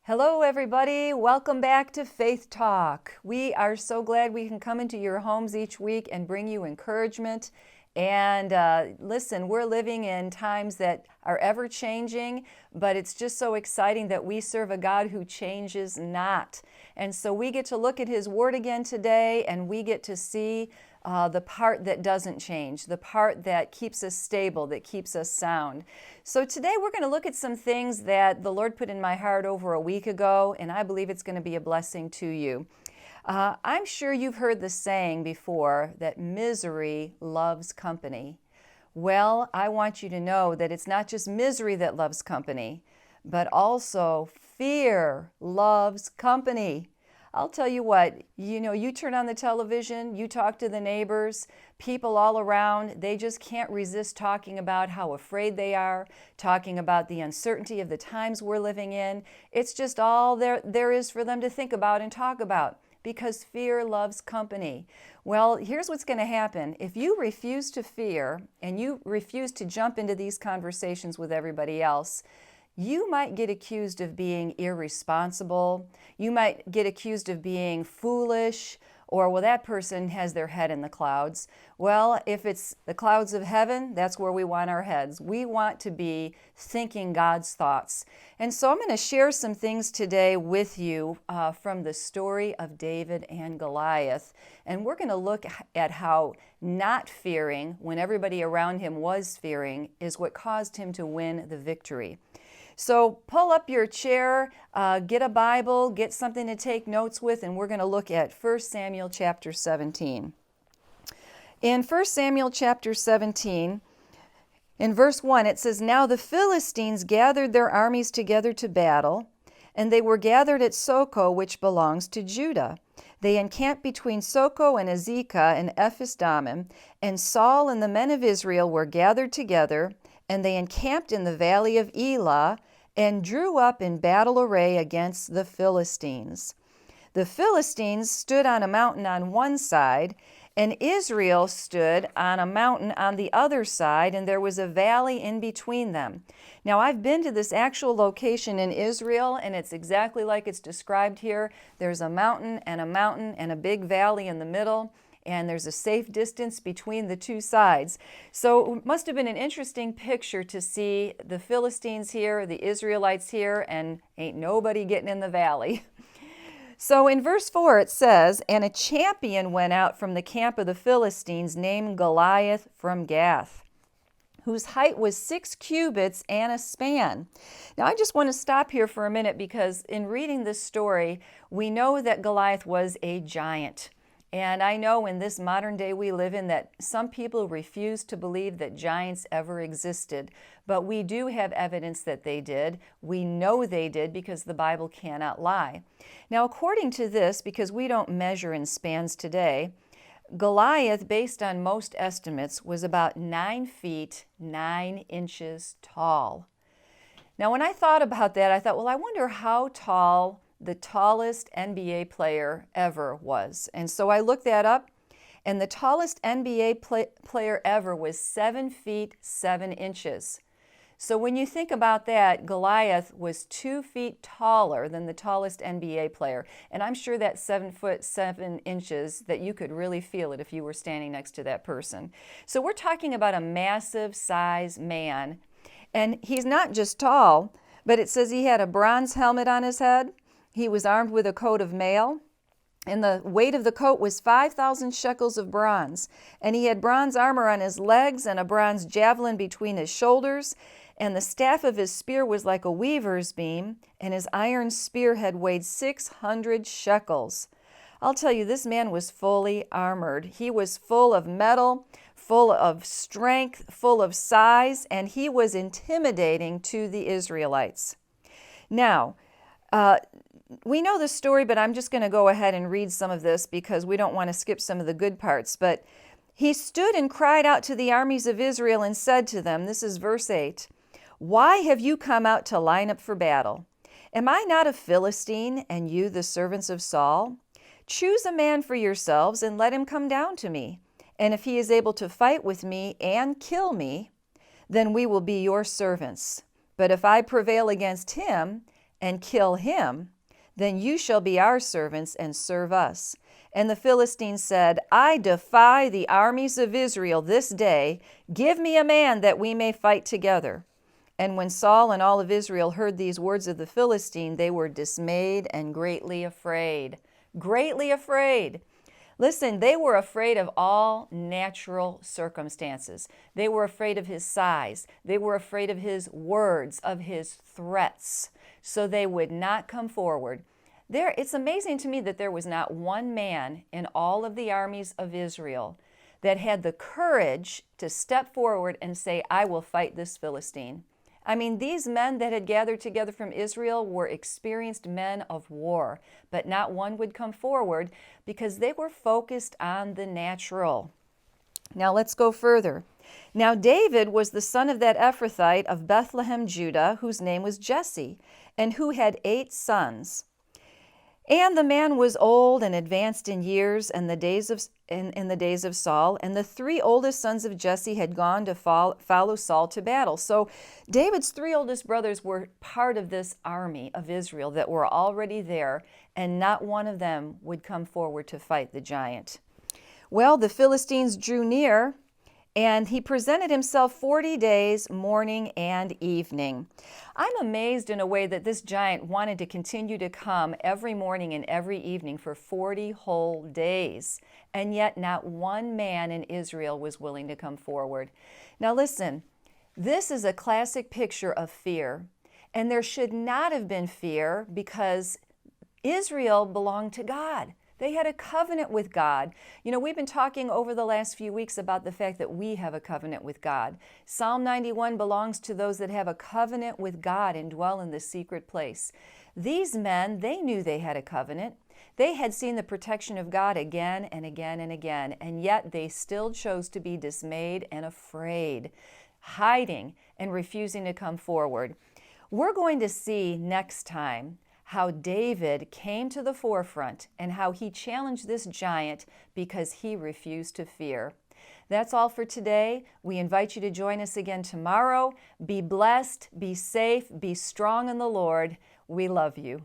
Hello, everybody. Welcome back to Faith Talk. We are so glad we can come into your homes each week and bring you encouragement. And listen, we're living in times that are ever changing, but it's just so exciting that we serve a God who changes not. And so we get to look at His Word again today, and we get to see the part that doesn't change, the part that keeps us stable, that keeps us sound. So today we're going to look at some things that the Lord put in my heart over a week ago, and I believe it's going to be a blessing to you. I'm sure you've heard the saying before that misery loves company. Well, I want you to know that it's not just misery that loves company, but also fear loves company. I'll tell you what, you turn on the television, you talk to the neighbors, people all around, they just can't resist talking about how afraid they are, talking about the uncertainty of the times we're living in. It's just all there is for them to think about and talk about, because fear loves company. Well, here's what's going to happen. If you refuse to fear and you refuse to jump into these conversations with everybody else, you might get accused of being irresponsible. You might get accused of being foolish, or, well, that person has their head in the clouds. Well, if it's the clouds of heaven, that's where we want our heads. We want to be thinking God's thoughts. And so I'm going to share some things today with you from the story of David and Goliath. And we're going to look at how not fearing, when everybody around him was fearing, is what caused him to win the victory. So pull up your chair, get a Bible, get something to take notes with, and we're going to look at 1 Samuel chapter 17. In 1 Samuel chapter 17, in verse 1, it says, "Now the Philistines gathered their armies together to battle, and they were gathered at Soko, which belongs to Judah. They encamped between Soko and Azekah and Ephes-dammim, and Saul and the men of Israel were gathered together, and they encamped in the valley of Elah, and drew up in battle array against the Philistines. The Philistines stood on a mountain on one side, and Israel stood on a mountain on the other side, and there was a valley in between them." Now, I've been to this actual location in Israel, and it's exactly like it's described here. There's a mountain and a big valley in the middle, and there's a safe distance between the two sides. So it must have been an interesting picture to see the Philistines here, the Israelites here, and ain't nobody getting in the valley. So in verse 4 it says, "And a champion went out from the camp of the Philistines named Goliath from Gath, whose height was 6 cubits and a span." Now I just want to stop here for a minute, because in reading this story, we know that Goliath was a giant. And I know in this modern day we live in that some people refuse to believe that giants ever existed, but we do have evidence that they did. We know they did because the Bible cannot lie. Now, according to this, because we don't measure in spans today, Goliath, based on most estimates, was about 9 feet 9 inches tall. Now, when I thought about that, I thought, well, I wonder how tall the tallest NBA player ever was. And so I looked that up, and the tallest NBA player ever was 7 feet 7 inches. So when you think about that, Goliath was 2 feet taller than the tallest NBA player. And I'm sure that 7 foot 7 inches, that you could really feel it if you were standing next to that person. So we're talking about a massive size man. And he's not just tall, but it says he had a bronze helmet on his head. He was armed with a coat of mail, and the weight of the coat was 5,000 shekels of bronze. And he had bronze armor on his legs and a bronze javelin between his shoulders. And the staff of his spear was like a weaver's beam, and his iron spearhead weighed 600 shekels. I'll tell you, this man was fully armored. He was full of metal, full of strength, full of size, and he was intimidating to the Israelites. Now, we know the story, but I'm just going to go ahead and read some of this because we don't want to skip some of the good parts. But he stood and cried out to the armies of Israel and said to them, this is verse 8, "Why have you come out to line up for battle? Am I not a Philistine, and you the servants of Saul? Choose a man for yourselves and let him come down to me. And if he is able to fight with me and kill me, then we will be your servants. But if I prevail against him, and kill him, then you shall be our servants and serve us." And the Philistines said, "I defy the armies of Israel this day. Give me a man that we may fight together." And when Saul and all of Israel heard these words of the Philistine, they were dismayed and greatly afraid. Greatly afraid. Listen, they were afraid of all natural circumstances. They were afraid of his size. They were afraid of his words, of his threats. So they would not come forward. It's amazing to me that there was not one man in all of the armies of Israel that had the courage to step forward and say, "I will fight this Philistine." I mean, these men that had gathered together from Israel were experienced men of war, but not one would come forward because they were focused on the natural. Now let's go further. Now David was the son of that Ephrathite of Bethlehem, Judah, whose name was Jesse, and who had 8 sons. And the man was old and advanced in years in the days of Saul, and the 3 oldest sons of Jesse had gone to follow Saul to battle. So David's 3 oldest brothers were part of this army of Israel that were already there, and not one of them would come forward to fight the giant. Well, the Philistines drew near, and he presented himself 40 days, morning and evening. I'm amazed in a way that this giant wanted to continue to come every morning and every evening for 40 whole days, and yet not one man in Israel was willing to come forward. Now listen, this is a classic picture of fear, and there should not have been fear because Israel belonged to God. They had a covenant with God. You know, we've been talking over the last few weeks about the fact that we have a covenant with God. Psalm 91 belongs to those that have a covenant with God and dwell in the secret place. These men, they knew they had a covenant. They had seen the protection of God again and again and again, and yet they still chose to be dismayed and afraid, hiding and refusing to come forward. We're going to see next time how David came to the forefront and how he challenged this giant because he refused to fear. That's all for today. We invite you to join us again tomorrow. Be blessed, be safe, be strong in the Lord. We love you.